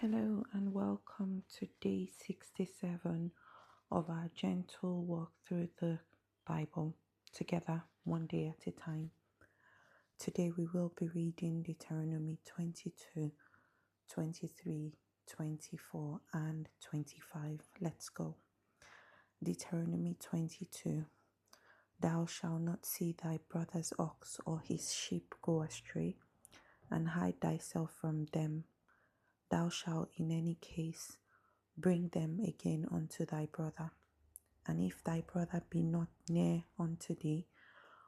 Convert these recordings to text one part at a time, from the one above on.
Hello and welcome to day 67 of our gentle walk through the Bible together, one day at a time. Today we will be reading Deuteronomy 22, 23, 24, and 25. Let's go. Deuteronomy 22. Thou shalt not see thy brother's ox or his sheep go astray, and hide thyself from them. Thou shalt in any case bring them again unto thy brother. And if thy brother be not near unto thee,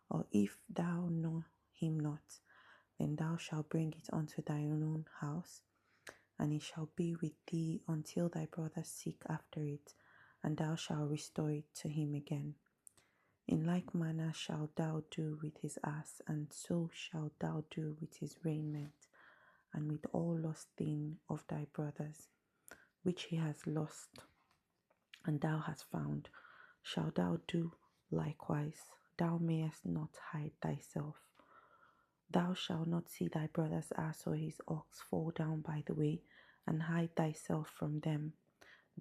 or if thou know him not, then thou shalt bring it unto thine own house, and it shall be with thee until thy brother seek after it, and thou shalt restore it to him again. In like manner shalt thou do with his ass, and so shalt thou do with his raiment, and with all lost thing of thy brother's, which he has lost, and thou hast found, shalt thou do likewise. Thou mayest not hide thyself. Thou shalt not see thy brother's ass or his ox fall down by the way, and hide thyself from them.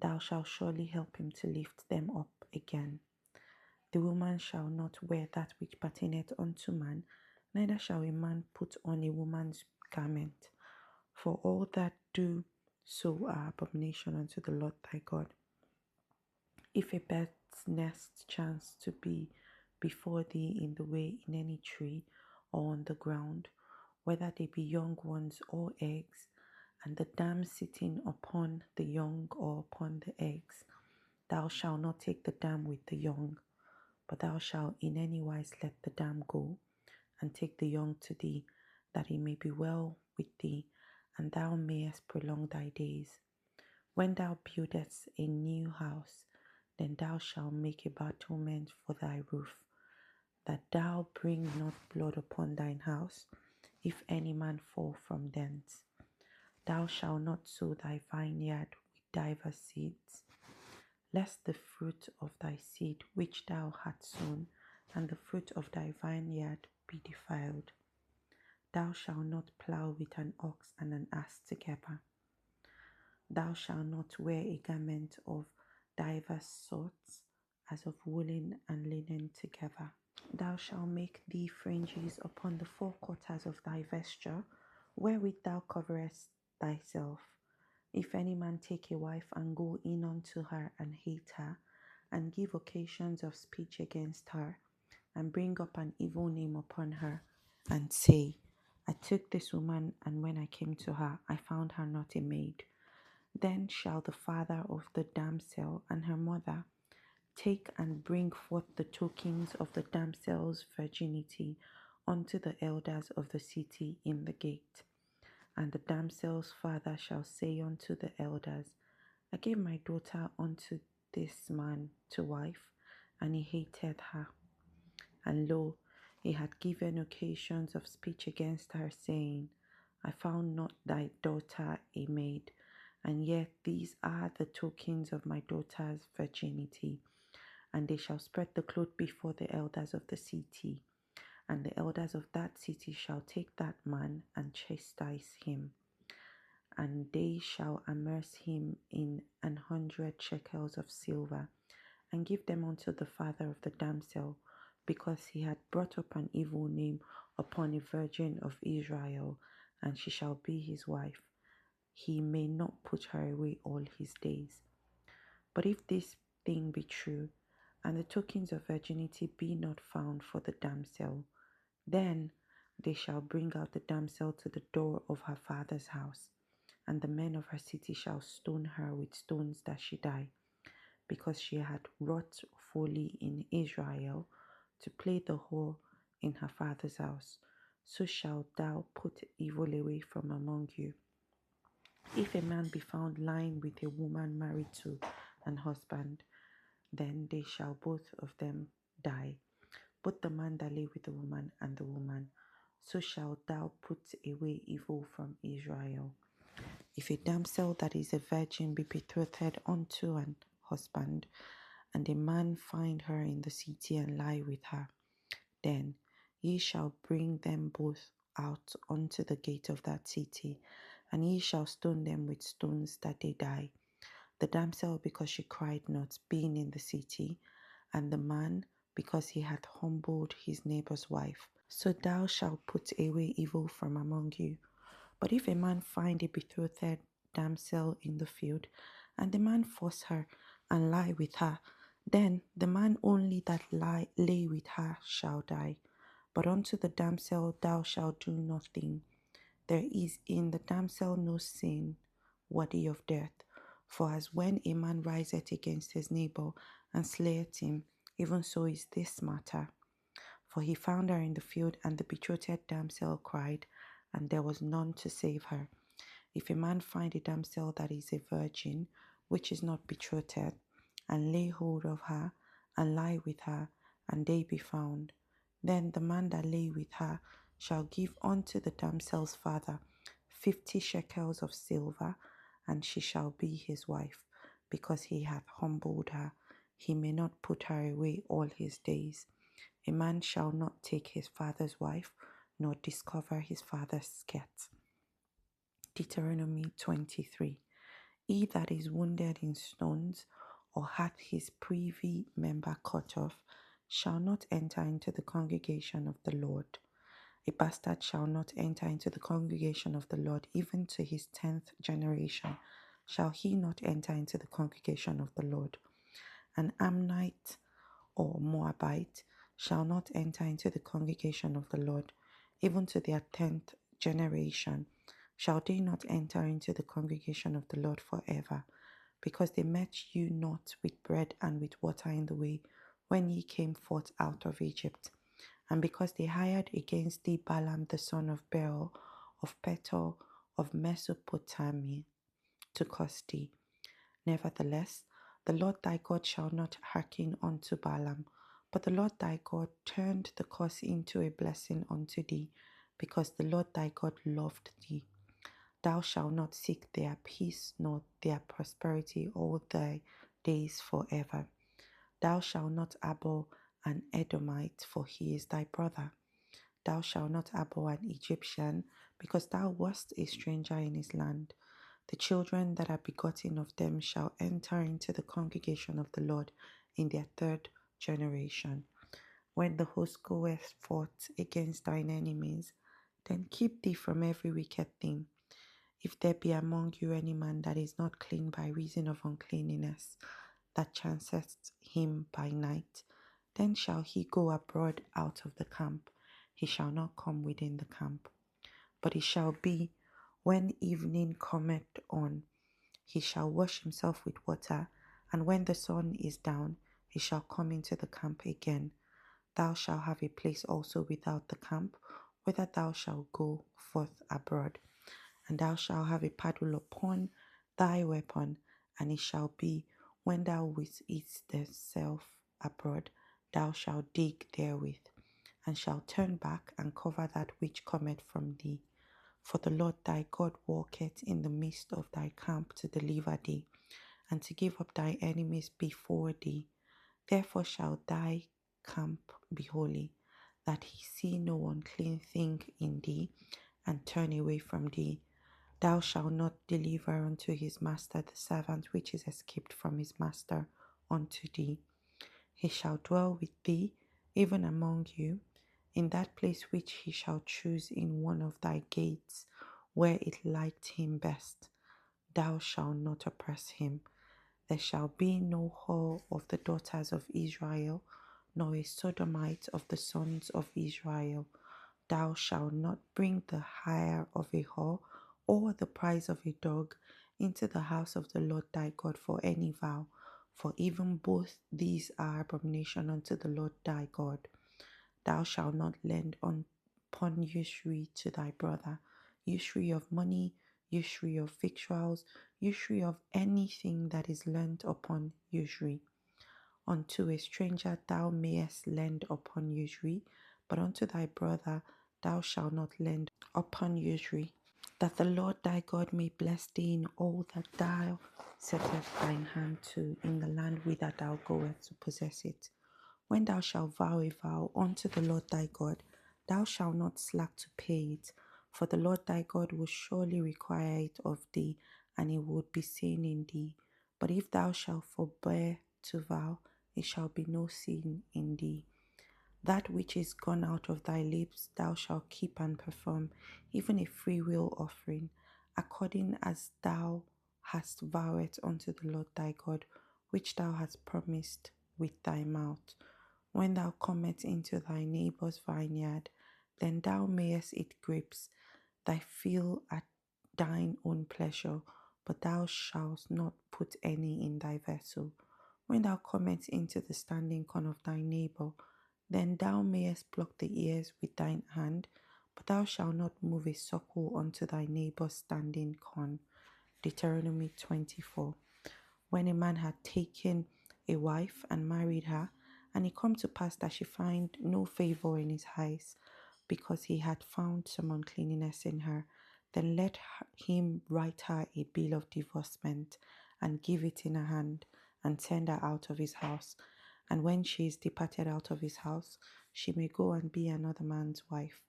Thou shalt surely help him to lift them up again. The woman shall not wear that which pertaineth unto man, neither shall a man put on a woman's garment. For all that do so are abomination unto the Lord thy God. If a bird's nest chance to be before thee in the way in any tree or on the ground, whether they be young ones or eggs, and the dam sitting upon the young or upon the eggs, thou shalt not take the dam with the young, but thou shalt in any wise let the dam go, and take the young to thee, that it may be well with thee, and thou mayest prolong thy days. When thou buildest a new house, then thou shalt make a battlement for thy roof, that thou bring not blood upon thine house, if any man fall from thence. Thou shalt not sow thy vineyard with divers seeds, lest the fruit of thy seed which thou hast sown, and the fruit of thy vineyard be defiled. Thou shalt not plough with an ox and an ass together. Thou shalt not wear a garment of divers sorts, as of woolen and linen together. Thou shalt make thee fringes upon the four quarters of thy vesture, wherewith thou coverest thyself. If any man take a wife and go in unto her and hate her, and give occasions of speech against her, and bring up an evil name upon her, and say, I took this woman, and when I came to her, I found her not a maid, then shall the father of the damsel and her mother take and bring forth the tokens of the damsel's virginity unto the elders of the city in the gate. And the damsel's father shall say unto the elders, I gave my daughter unto this man to wife, and he hated her. And lo, he had given occasions of speech against her, saying, I found not thy daughter a maid, and yet these are the tokens of my daughter's virginity. And they shall spread the cloth before the elders of the city, and the elders of that city shall take that man and chastise him, and they shall amerce him in 100 shekels of silver, and give them unto the father of the damsel, because he had brought up an evil name upon a virgin of Israel, and she shall be his wife. He may not put her away all his days. But if this thing be true, and the tokens of virginity be not found for the damsel, then they shall bring out the damsel to the door of her father's house, and the men of her city shall stone her with stones that she die, because she had wrought folly in Israel, to play the whore in her father's house. So shalt thou put evil away from among you. If a man be found lying with a woman married to an husband, then they shall both of them die, both the man that lay with the woman and the woman. So shalt thou put away evil from Israel. If a damsel that is a virgin be betrothed unto an husband, and a man find her in the city and lie with her, then ye shall bring them both out unto the gate of that city, and ye shall stone them with stones that they die. The damsel because she cried not, being in the city, and the man because he had humbled his neighbor's wife. So thou shalt put away evil from among you. But if a man find a betrothed damsel in the field, and the man force her and lie with her, then the man only that lay with her shall die. But unto the damsel thou shalt do nothing. There is in the damsel no sin worthy of death. For as when a man riseth against his neighbor and slayeth him, even so is this matter. For he found her in the field, and the betrothed damsel cried, and there was none to save her. If a man find a damsel that is a virgin, which is not betrothed, and lay hold of her, and lie with her, and they be found, then the man that lay with her shall give unto the damsel's father 50 shekels of silver, and she shall be his wife, because he hath humbled her. He may not put her away all his days. A man shall not take his father's wife, nor discover his father's skirt. Deuteronomy 23. He that is wounded in stones, or hath his privy member cut off, shall not enter into the congregation of the Lord. A bastard shall not enter into the congregation of the Lord, even to his 10th generation shall he not enter into the congregation of the Lord. An Ammonite or Moabite shall not enter into the congregation of the Lord, even to their 10th generation shall they not enter into the congregation of the Lord forever, because they met you not with bread and with water in the way when ye came forth out of Egypt, and because they hired against thee Balaam the son of Beor of Petor of Mesopotamia to curse thee. Nevertheless, the Lord thy God shall not hearken unto Balaam, but the Lord thy God turned the curse into a blessing unto thee, because the Lord thy God loved thee. Thou shalt not seek their peace nor their prosperity all thy days forever. Thou shalt not abhor an Edomite, for he is thy brother. Thou shalt not abhor an Egyptian, because thou wast a stranger in his land. The children that are begotten of them shall enter into the congregation of the Lord in their 3rd generation. When the host goeth forth against thine enemies, then keep thee from every wicked thing. If there be among you any man that is not clean by reason of uncleanness, that chanceth him by night, then shall he go abroad out of the camp. He shall not come within the camp. But it shall be, when evening cometh on, he shall wash himself with water, and when the sun is down, he shall come into the camp again. Thou shalt have a place also without the camp, whither thou shalt go forth abroad. And thou shalt have a paddle upon thy weapon, and it shall be, when thou wilt eat thyself abroad, thou shalt dig therewith, and shalt turn back and cover that which cometh from thee. For the Lord thy God walketh in the midst of thy camp to deliver thee, and to give up thy enemies before thee. Therefore shall thy camp be holy, that he see no unclean thing in thee, and turn away from thee. Thou shalt not deliver unto his master the servant which is escaped from his master unto thee. He shall dwell with thee, even among you, in that place which he shall choose in one of thy gates, where it liked him best. Thou shalt not oppress him. There shall be no whore of the daughters of Israel, nor a sodomite of the sons of Israel. Thou shalt not bring the hire of a whore, or the price of a dog, into the house of the Lord thy God for any vow, for even both these are abomination unto the Lord thy God. Thou shalt not lend upon usury to thy brother, usury of money, usury of victuals, usury of anything that is lent upon usury. Unto a stranger thou mayest lend upon usury, but unto thy brother thou shalt not lend upon usury. That the Lord thy God may bless thee in all that thou settest thine hand to, in the land whither thou goest to possess it. When thou shalt vow a vow unto the Lord thy God, thou shalt not slack to pay it, For the Lord thy God will surely require it of thee, and it would be sin in thee. But if thou shalt forbear to vow, it shall be no sin in thee. That which is gone out of thy lips thou shalt keep and perform, even a freewill offering, according as thou hast vowed unto the Lord thy God, which thou hast promised with thy mouth. When thou comest into thy neighbour's vineyard, then thou mayest eat grapes, thy fill at thine own pleasure, but thou shalt not put any in thy vessel. When thou comest into the standing corn of thy neighbour, then thou mayest pluck the ears with thine hand, but thou shalt not move a suckle unto thy neighbour's standing corn. Deuteronomy 24. When a man had taken a wife and married her, and it come to pass that she find no favour in his eyes, because he had found some uncleanness in her, then let him write her a bill of divorcement, and give it in her hand, and send her out of his house. And when she is departed out of his house, she may go and be another man's wife.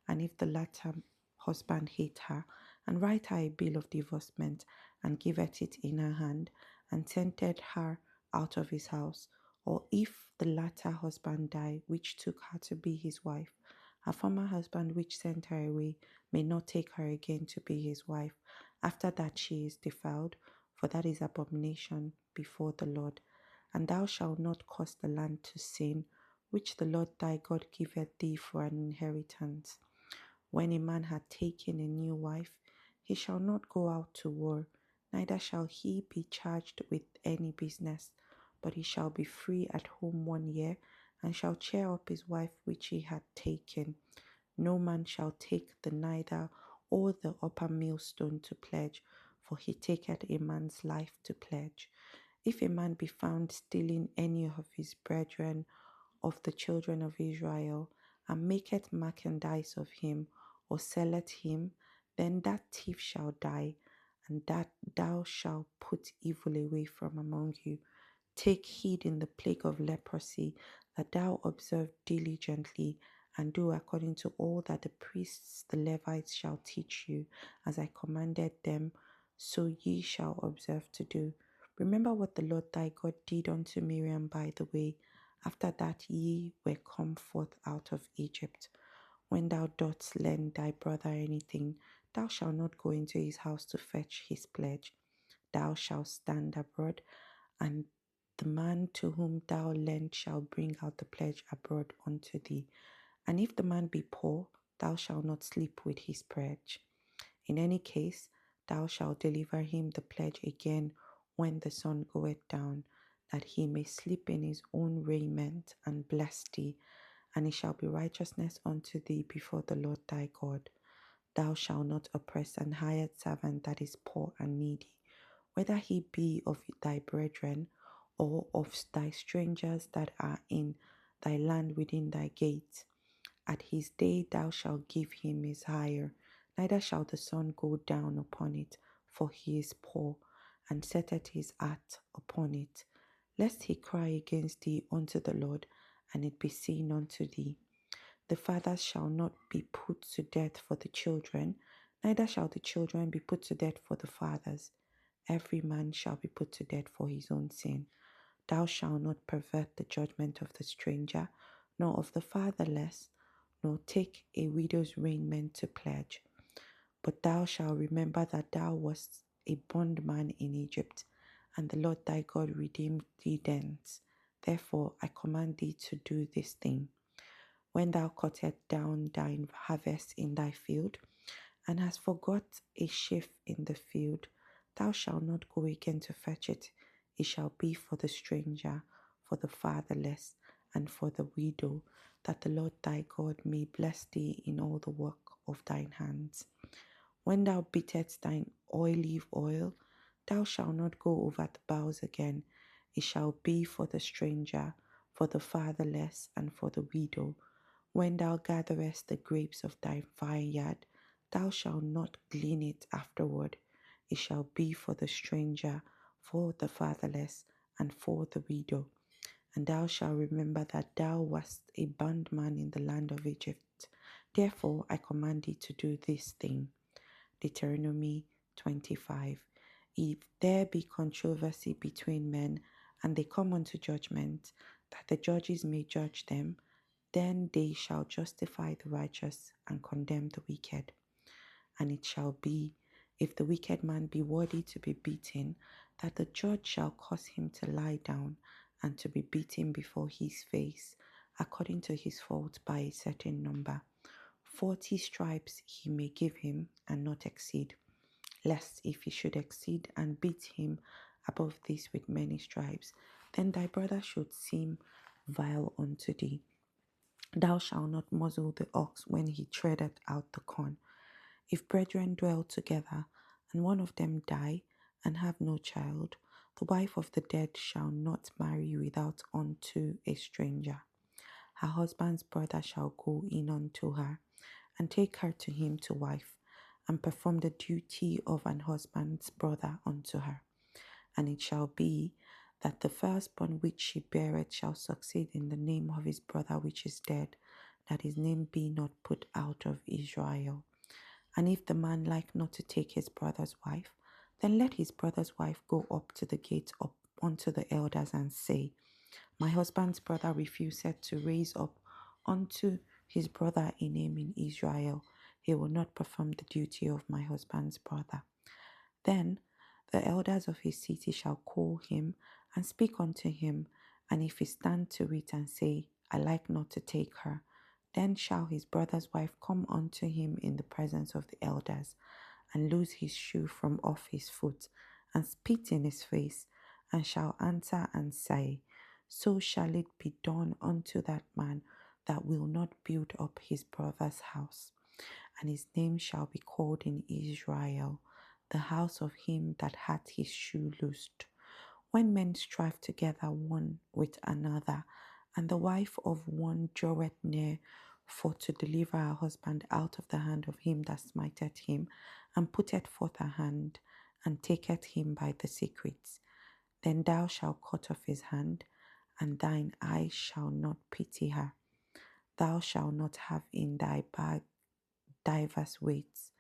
And if the latter husband hate her, and write her a bill of divorcement, and giveth it in her hand, and sendeth her out of his house, or if the latter husband die, which took her to be his wife, her former husband which sent her away may not take her again to be his wife. After that she is defiled, for that is abomination before the Lord. And thou shalt not cause the land to sin, which the Lord thy God giveth thee for an inheritance. When a man hath taken a new wife, he shall not go out to war, neither shall he be charged with any business, but he shall be free at home 1 year, and shall cheer up his wife which he hath taken. No man shall take the nether or the upper millstone to pledge, for he taketh a man's life to pledge. If a man be found stealing any of his brethren of the children of Israel, and maketh merchandise of him, or selleth him, then that thief shall die, and that thou shalt put evil away from among you. Take heed in the plague of leprosy, that thou observe diligently, and do according to all that the priests, the Levites, shall teach you, as I commanded them, so ye shall observe to do. Remember what the Lord thy God did unto Miriam by the way, after that ye were come forth out of Egypt. When thou dost lend thy brother anything, thou shalt not go into his house to fetch his pledge. Thou shalt stand abroad, and the man to whom thou lend shall bring out the pledge abroad unto thee. And if the man be poor, thou shalt not sleep with his pledge. In any case, thou shalt deliver him the pledge again when the sun goeth down, that he may sleep in his own raiment and bless thee, and it shall be righteousness unto thee before the Lord thy God. Thou shalt not oppress an hired servant that is poor and needy, whether he be of thy brethren, or of thy strangers that are in thy land within thy gates. At his day thou shalt give him his hire, neither shall the sun go down upon it, for he is poor, and setteth his heart upon it, lest he cry against thee unto the Lord, and it be seen unto thee. The fathers shall not be put to death for the children, neither shall the children be put to death for the fathers. Every man shall be put to death for his own sin. Thou shalt not pervert the judgment of the stranger, nor of the fatherless, nor take a widow's raiment to pledge. But thou shalt remember that thou wast a bondman in Egypt, and the Lord thy God redeemed thee thence. Therefore I command thee to do this thing. When thou cuttest down thine harvest in thy field, and hast forgot a sheaf in the field, thou shalt not go again to fetch it. It shall be for the stranger, for the fatherless, and for the widow, that the Lord thy God may bless thee in all the work of thine hands. When thou beatest thine olive oil, thou shalt not go over the boughs again. It shall be for the stranger, for the fatherless, and for the widow. When thou gatherest the grapes of thy vineyard, thou shalt not glean it afterward. It shall be for the stranger, for the fatherless, and for the widow. And thou shalt remember that thou wast a bondman in the land of Egypt. Therefore, I command thee to do this thing. Deuteronomy 25. If there be controversy between men, and they come unto judgment, that the judges may judge them, then they shall justify the righteous and condemn the wicked. And it shall be, if the wicked man be worthy to be beaten, that the judge shall cause him to lie down and to be beaten before his face, according to his fault by a certain number. 40 stripes he may give him, and not exceed, lest if he should exceed and beat him above this with many stripes, then thy brother should seem vile unto thee. Thou shalt not muzzle the ox when he treadeth out the corn. If brethren dwell together, and one of them die, and have no child, the wife of the dead shall not marry without unto a stranger. Her husband's brother shall go in unto her, and take her to him to wife, and perform the duty of an husband's brother unto her. And it shall be that the firstborn which she beareth shall succeed in the name of his brother which is dead, that his name be not put out of Israel. And if the man like not to take his brother's wife, then let his brother's wife go up to the gate up unto the elders, and say, My husband's brother refuseth to raise up unto his brother a name in Israel. He will not perform the duty of my husband's brother. Then the elders of his city shall call him and speak unto him, and if he stand to it and say, I like not to take her, then shall his brother's wife come unto him in the presence of the elders, and loose his shoe from off his foot, and spit in his face, and shall answer and say, So shall it be done unto that man that will not build up his brother's house. And his name shall be called in Israel, the house of him that hath his shoe loosed. When men strive together one with another, and the wife of one draweth near for to deliver her husband out of the hand of him that smiteth him, and putteth forth her hand, and taketh him by the secrets, then thou shalt cut off his hand, and thine eye shall not pity her. Thou shalt not have in thy bag divers weights,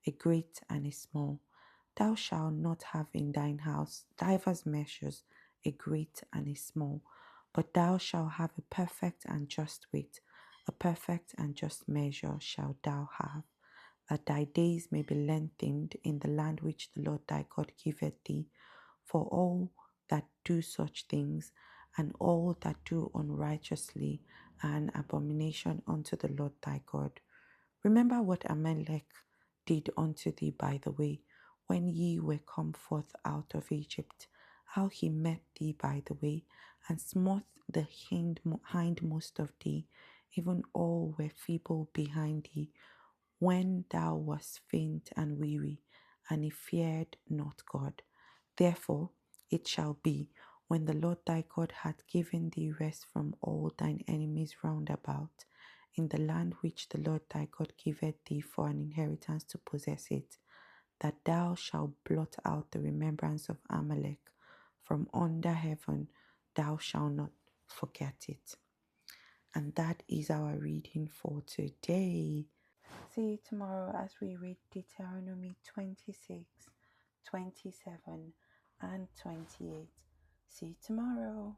a great and a small. Thou shalt not have in thine house divers measures, a great and a small. But thou shalt have a perfect and just weight, a perfect and just measure shalt thou have, that thy days may be lengthened in the land which the Lord thy God giveth thee. For all that do such things, and all that do unrighteously, are an abomination unto the Lord thy God. Remember what Amalek did unto thee by the way, when ye were come forth out of Egypt, how he met thee by the way, and smote the hindmost of thee, even all were feeble behind thee, when thou wast faint and weary, and he feared not God. Therefore it shall be, when the Lord thy God hath given thee rest from all thine enemies round about, in the land which the Lord thy God giveth thee for an inheritance to possess it, that thou shalt blot out the remembrance of Amalek from under heaven, thou shalt not forget it. And that is our reading for today. See you tomorrow as we read Deuteronomy 26, 27, and 28. See you tomorrow.